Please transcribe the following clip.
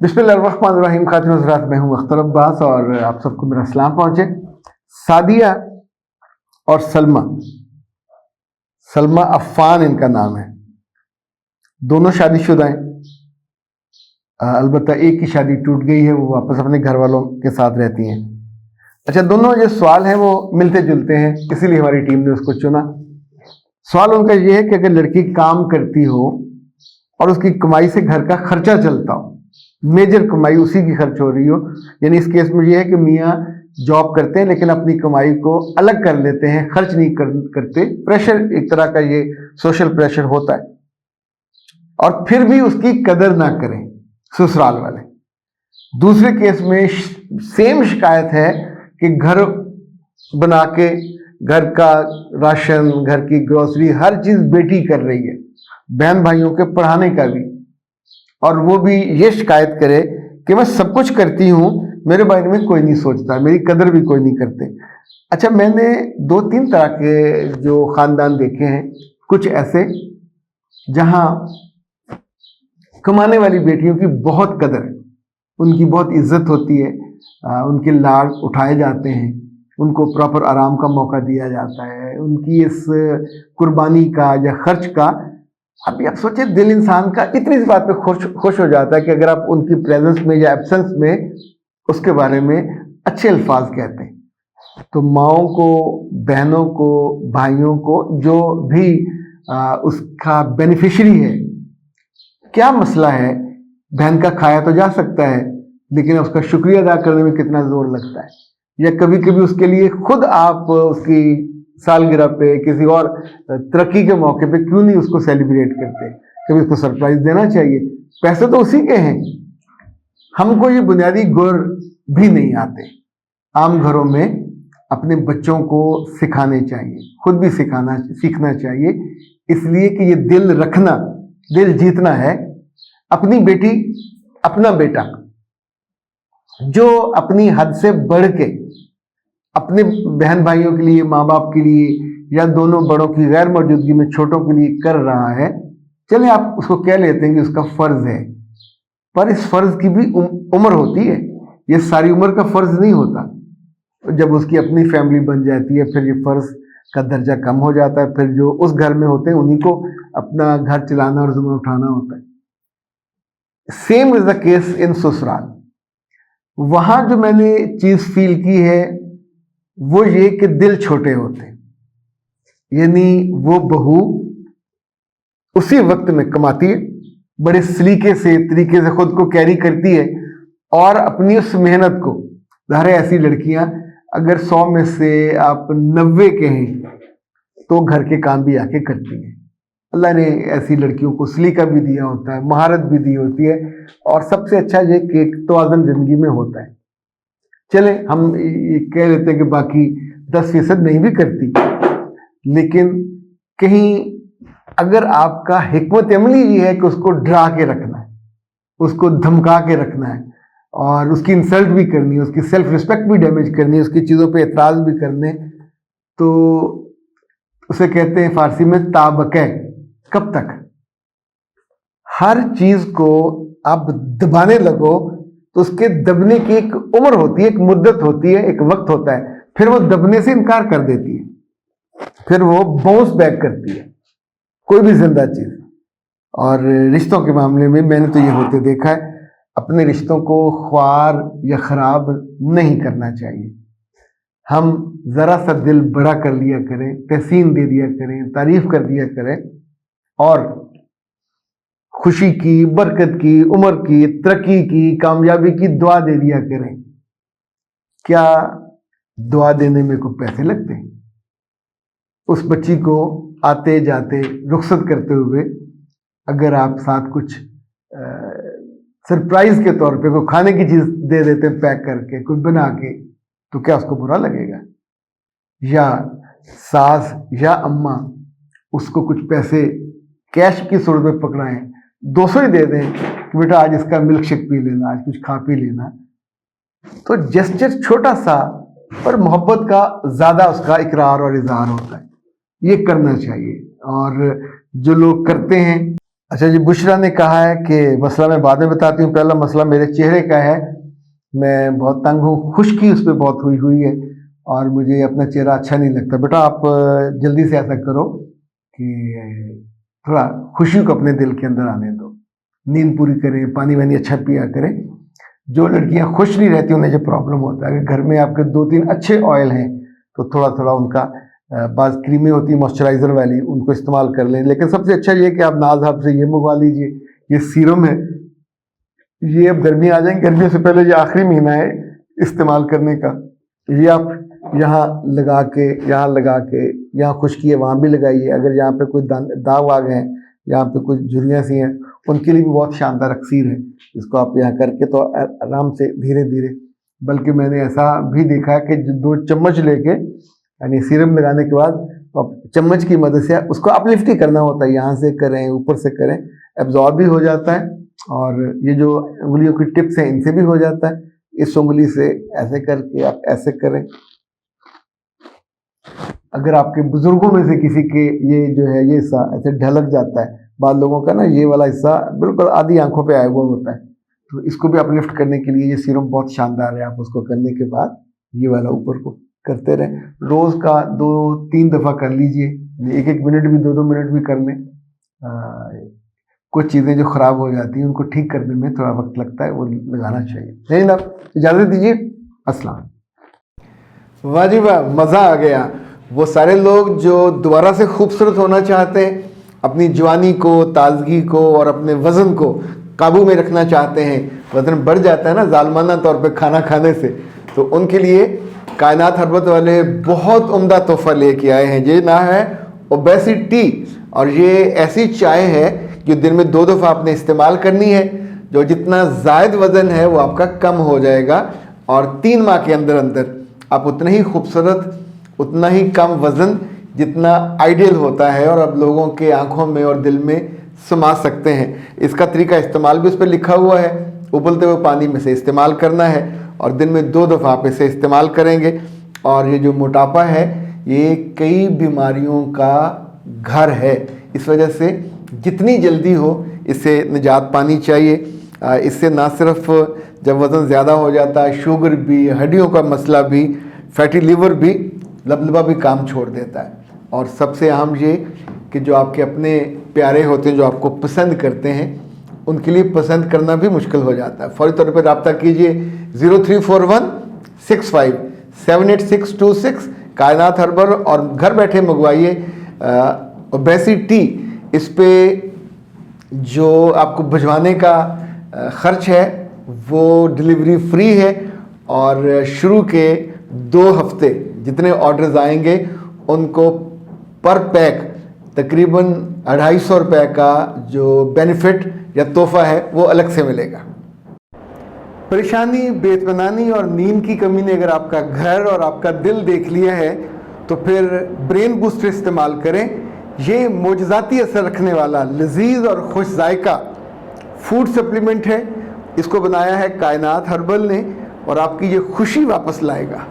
बिस्मिल्लाहिर्रहमानिर्रहीम। खातिन हज़रात, मैं हूँ अख्तर अब्बास और आप सबको मेरा सलाम पहुँचे। सादिया और सलमा सलमा अफ़ान इनका नाम है। दोनों शादीशुदा हैं। अलबत्ता एक की शादी टूट गई है, वो वापस अपने घर वालों के साथ रहती हैं। अच्छा, दोनों जो सवाल हैं वो मिलते जुलते हैं, इसीलिए हमारी टीम ने उसको चुना। सवाल उनका ये है कि अगर लड़की काम करती हो और उसकी कमाई से घर का खर्चा चलता हो, मेजर कमाई उसी की खर्च हो रही हो, यानी इस केस में ये है कि मियाँ जॉब करते हैं लेकिन अपनी कमाई को अलग कर लेते हैं, खर्च नहीं करते। प्रेशर, एक तरह का ये सोशल प्रेशर होता है। और फिर भी उसकी कदर ना करें ससुराल वाले। दूसरे केस में सेम शिकायत है कि घर बना के घर का राशन, घर की ग्रोसरी, हर चीज बेटी कर रही है, बहन भाइयों के पढ़ाने का भी, और वो भी ये शिकायत करे कि मैं सब कुछ करती हूँ, मेरे बारे में कोई नहीं सोचता, मेरी कदर भी कोई नहीं करते। अच्छा, मैंने 2-3 तरह के जो खानदान देखे हैं। कुछ ऐसे जहाँ कमाने वाली बेटियों की बहुत कदर है, उनकी बहुत इज्जत होती है, उनके लाड उठाए जाते हैं, उनको प्रॉपर आराम का मौका दिया जाता है, उनकी इस कुर्बानी का या खर्च का, अभी आप सोचिए, दिल इंसान का इतनी इस बात पे खुश हो जाता है कि अगर आप उनकी प्रेजेंस में या एब्सेंस में उसके बारे में अच्छे अल्फाज कहते हैं। तो माओं को, बहनों को, भाइयों को, जो भी उसका बेनिफिशियरी है, क्या मसला है, बहन का खाया तो जा सकता है लेकिन उसका शुक्रिया अदा करने में कितना जोर लगता है। या कभी कभी उसके लिए खुद आप उसकी सालगिरह पे, किसी और तरक्की के मौके पे क्यों नहीं उसको सेलिब्रेट करते, कभी उसको सरप्राइज देना चाहिए। पैसे तो उसी के हैं। हमको ये बुनियादी गुर भी नहीं आते। आम घरों में अपने बच्चों को सिखाने चाहिए, खुद भी सीखना चाहिए, इसलिए कि ये दिल रखना, दिल जीतना है। अपनी बेटी, अपना बेटा जो अपनी हद से बढ़ के अपने बहन भाइयों के लिए, माँ बाप के लिए, या दोनों बड़ों की गैर मौजूदगी में छोटों के लिए कर रहा है, चले आप उसको कह लेते हैं कि उसका फर्ज है, पर इस फर्ज की भी उम्र होती है। ये सारी उम्र का फर्ज नहीं होता। जब उसकी अपनी फैमिली बन जाती है, फिर ये फर्ज का दर्जा कम हो जाता है। फिर जो उस घर में होते हैं उन्हीं को अपना घर चलाना और जिम्मा उठाना होता है। Same is the case in ससुराल। वहां जो मैंने चीज फील की है वो ये कि दिल छोटे होते हैं, यानी वो बहू उसी वक्त में कमाती है, बड़े सलीके से, तरीके से खुद को कैरी करती है, और अपनी उस मेहनत को, ज़ाहिर है ऐसी लड़कियां अगर 100 में से आप 90 कहें तो घर के काम भी आके करती हैं। अल्लाह ने ऐसी लड़कियों को सलीका भी दिया होता है, महारत भी दी होती है, और सबसे अच्छा ये कि एक तवाज़ुन जिंदगी में होता है। चले हम ये कह लेते हैं कि बाकी 10% नहीं भी करती, लेकिन कहीं अगर आपका हिकमत अमली ये है कि उसको डरा के रखना है, उसको धमका के रखना है, और उसकी इंसल्ट भी करनी है, उसकी सेल्फ रिस्पेक्ट भी डैमेज करनी है, उसकी चीज़ों पे एतराज़ भी करने, तो उसे कहते हैं फारसी में ताबकै। कब तक? हर चीज को आप दबाने लगो तो उसके दबने की एक उम्र होती है, एक मुद्दत होती है, एक वक्त होता है, फिर वो दबने से इनकार कर देती है, फिर वो बाउंस बैक करती है, कोई भी जिंदा चीज। और रिश्तों के मामले में मैंने तो ये होते देखा है। अपने रिश्तों को ख्वार या खराब नहीं करना चाहिए। हम जरा सा दिल बड़ा कर लिया करें, तहसीन दे दिया करें, तारीफ कर दिया करें, और खुशी की, बरकत की, उम्र की, तरक्की की, कामयाबी की दुआ दे दिया करें। क्या दुआ देने में कोई पैसे लगते हैं? उस बच्ची को आते जाते रुखसत करते हुए अगर आप साथ कुछ सरप्राइज के तौर पे कोई खाने की चीज दे देते हैं, पैक करके, कुछ बना के, तो क्या उसको बुरा लगेगा? या सास या अम्मा उसको कुछ पैसे कैश की सूरत में पकड़ाएं, 200 ही दे दें कि बेटा आज इसका मिल्क शेक पी लेना, आज कुछ खा पी लेना। तो जेस्चर छोटा सा, पर मोहब्बत का ज्यादा उसका इकरार और इजहार होता है। ये करना चाहिए। और जो लोग करते हैं अच्छा जी, बुशरा ने कहा है कि मसला मैं बाद में बताती हूँ, पहला मसला मेरे चेहरे का है। मैं बहुत तंग हूँ, खुश्की उस पर बहुत हुई हुई है और मुझे अपना चेहरा अच्छा नहीं लगता। बेटा आप जल्दी से ऐसा करो कि थोड़ा खुशी को अपने दिल के अंदर आने दो, नींद पूरी करें, पानी वानी अच्छा पिया करें। जो लड़कियां खुश नहीं रहती उन्हें जो प्रॉब्लम होता है, अगर घर में आपके 2-3 अच्छे ऑयल हैं तो थोड़ा थोड़ा उनका बाज़ क्रीमें होती है मॉइस्चराइज़र वाली, उनको इस्तेमाल कर लें। लेकिन सबसे अच्छा ये कि आप नाज हब से ये मंगवा लीजिए, ये सीरम है, ये अब गर्मी आ जाएंगी, गर्मियों से पहले ये आखिरी महीना है इस्तेमाल करने का। ये आप यहाँ लगा के, यहाँ लगा के, यहाँ खुश्की है वहाँ भी लगाइए। अगर यहाँ पे कोई दाग वाग हैं, यहाँ पे कुछ झुर्रियाँ सी हैं, उनके लिए भी बहुत शानदार अक्सीर है। इसको आप यहाँ करके तो आराम से धीरे धीरे, बल्कि मैंने ऐसा भी देखा है कि 2 चम्मच लेके, यानी सीरम लगाने के बाद आप चम्मच की मदद से उसको अपलिफ्ट ही करना होता है, यहाँ से करें ऊपर से करें, एब्जॉर्ब भी हो जाता है। और ये जो उंगलियों की टिप्स हैं इनसे भी हो जाता है। इस उंगली से ऐसे करके आप ऐसे करें। अगर आपके बुजुर्गों में से किसी के ये जो है ये हिस्सा ऐसे ढलक जाता है, बाद लोगों का ना ये वाला हिस्सा बिल्कुल आधी आंखों पे आया हुआ होता है, तो इसको भी अपलिफ्ट करने के लिए ये सीरम बहुत शानदार है। आप उसको करने के बाद ये वाला ऊपर को करते रहें, रोज का 2-3 दफ़ा कर लीजिए, 1-1 मिनट भी 2-2 मिनट भी कर लें। कुछ चीज़ें जो ख़राब हो जाती हैं उनको ठीक करने में थोड़ा वक्त लगता है, वो लगाना चाहिए। नहीं ना, इजाज़त दीजिए, अस्सलाम। वाह जी वाह, मज़ा आ गया। वो सारे लोग जो दोबारा से खूबसूरत होना चाहते हैं, अपनी जवानी को, ताजगी को और अपने वज़न को काबू में रखना चाहते हैं, वज़न बढ़ जाता है ना जालमाना तौर पे खाना खाने से, तो उनके लिए कायनात हर्बत वाले बहुत उम्दा तोहफ़ा लेके आए हैं। ये ना है ओबेसिटी, और ये ऐसी चाय है जो दिन में 2 दफ़ा आपने इस्तेमाल करनी है। जो जितना ज़ायद वज़न है वो आपका कम हो जाएगा और 3 माह के अंदर अंदर आप उतना ही खूबसूरत, उतना ही कम वज़न जितना आइडियल होता है और आप लोगों के आंखों में और दिल में समा सकते हैं। इसका तरीका इस्तेमाल भी उस पर लिखा हुआ है, उबलते हुए पानी में से इस्तेमाल करना है और दिन में 2 दफ़ा आप इसे इस्तेमाल करेंगे। और ये जो मोटापा है ये कई बीमारियों का घर है, इस वजह से जितनी जल्दी हो इससे निजात पानी चाहिए। इससे ना सिर्फ जब वज़न ज़्यादा हो जाता है, शुगर भी, हड्डियों का मसला भी, फैटी लिवर भी, लबलबा भी काम छोड़ देता है। और सबसे अहम ये कि जो आपके अपने प्यारे होते हैं, जो आपको पसंद करते हैं, उनके लिए पसंद करना भी मुश्किल हो जाता है। फौरी तौर पर रब्ता कीजिए 0341657826, कायनात हर्बल, और घर बैठे मंगवाइए ओबेसिटी। इस पे जो आपको भिजवाने का ख़र्च है वो डिलीवरी फ्री है और शुरू के 2 हफ्ते जितने ऑर्डर्स आएंगे उनको पर पैक तकरीबन 250 रुपये का जो बेनिफिट या तोहफ़ा है वो अलग से मिलेगा। परेशानी, बेइत्मीनानी और नींद की कमी ने अगर आपका घर और आपका दिल देख लिया है तो फिर ब्रेन बूस्टर इस्तेमाल करें। ये मोजज़ाती असर रखने वाला लजीज और खुश जायका फूड सप्लीमेंट है। इसको बनाया है कायनात हर्बल ने और आपकी ये खुशी वापस लाएगा।